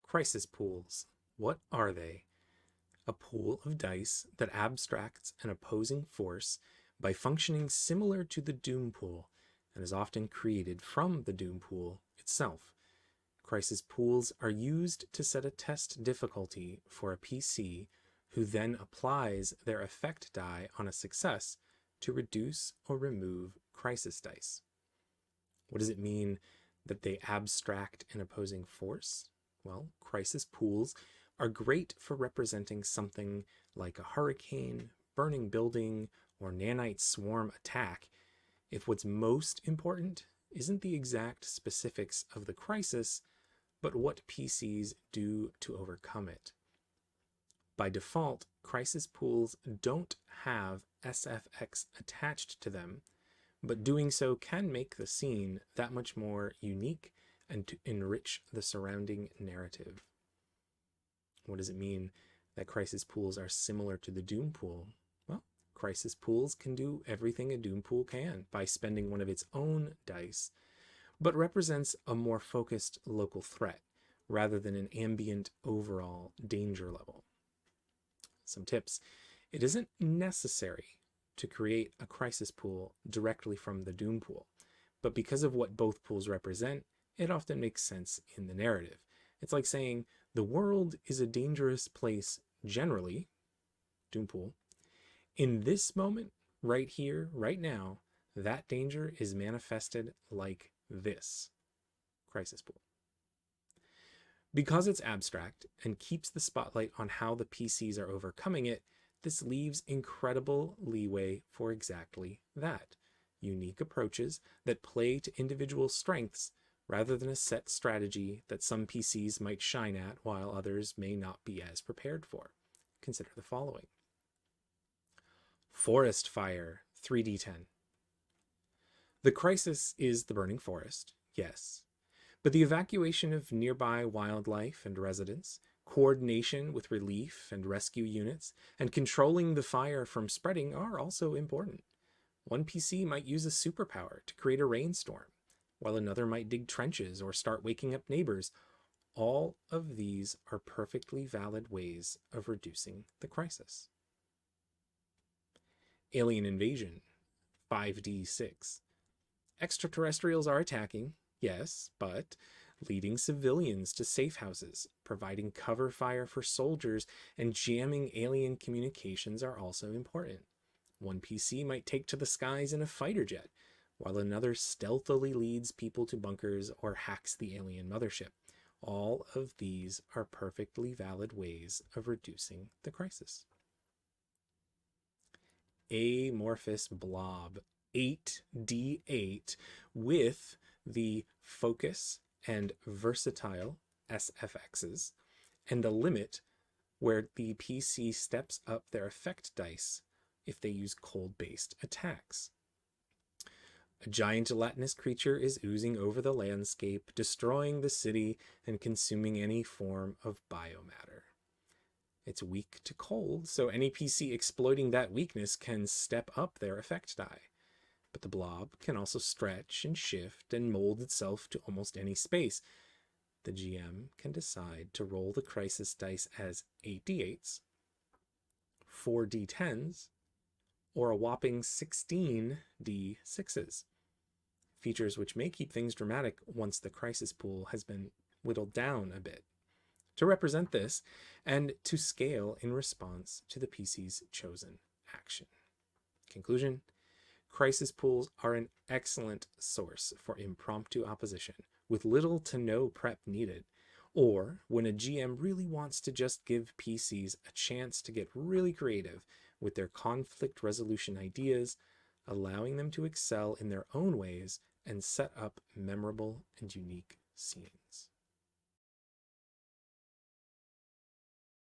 Crisis pools. What are they? A pool of dice that abstracts an opposing force by functioning similar to the Doom pool and is often created from the Doom pool itself. Crisis pools are used to set a test difficulty for a PC who then applies their effect die on a success to reduce or remove crisis dice. What does it mean that they abstract an opposing force? Well, crisis pools are great for representing something like a hurricane, burning building, or nanite swarm attack if what's most important isn't the exact specifics of the crisis, but what PCs do to overcome it. By default, crisis pools don't have SFX attached to them, but doing so can make the scene that much more unique and to enrich the surrounding narrative. What does it mean that crisis pools are similar to the Doom pool? Well, crisis pools can do everything a Doom pool can by spending one of its own dice, but represents a more focused local threat rather than an ambient overall danger level. Some tips. It isn't necessary to create a crisis pool directly from the Doom pool, but because of what both pools represent, it often makes sense in the narrative. It's like saying the world is a dangerous place generally, Doom pool. In this moment, right here, right now, that danger is manifested like this, crisis pool. Because it's abstract and keeps the spotlight on how the PCs are overcoming it, this leaves incredible leeway for exactly that. Unique approaches that play to individual strengths rather than a set strategy that some PCs might shine at while others may not be as prepared for. Consider the following. Forest fire, 3d10. The crisis is the burning forest, yes, but the evacuation of nearby wildlife and residents, coordination with relief and rescue units, and controlling the fire from spreading are also important. One PC might use a superpower to create a rainstorm, while another might dig trenches or start waking up neighbors. All of these are perfectly valid ways of reducing the crisis. Alien invasion, 5d6. Extraterrestrials are attacking, yes, but leading civilians to safe houses, providing cover fire for soldiers, and jamming alien communications are also important. One PC might take to the skies in a fighter jet, while another stealthily leads people to bunkers or hacks the alien mothership. All of these are perfectly valid ways of reducing the crisis. Amorphous blob, 8d8 with the focus and versatile SFXs, and the limit where the PC steps up their effect dice if they use cold-based attacks. A giant gelatinous creature is oozing over the landscape, destroying the city and consuming any form of biomatter. It's weak to cold, so any PC exploiting that weakness can step up their effect die. But the blob can also stretch and shift and mold itself to almost any space. The GM can decide to roll the crisis dice as 8d8s, 4d10s, or a whopping 16d6s. Features which may keep things dramatic once the crisis pool has been whittled down a bit. To represent this and to scale in response to the PC's chosen action. Conclusion. Crisis pools are an excellent source for impromptu opposition with little to no prep needed, or when a GM really wants to just give PCs a chance to get really creative with their conflict resolution ideas, allowing them to excel in their own ways and set up memorable and unique scenes.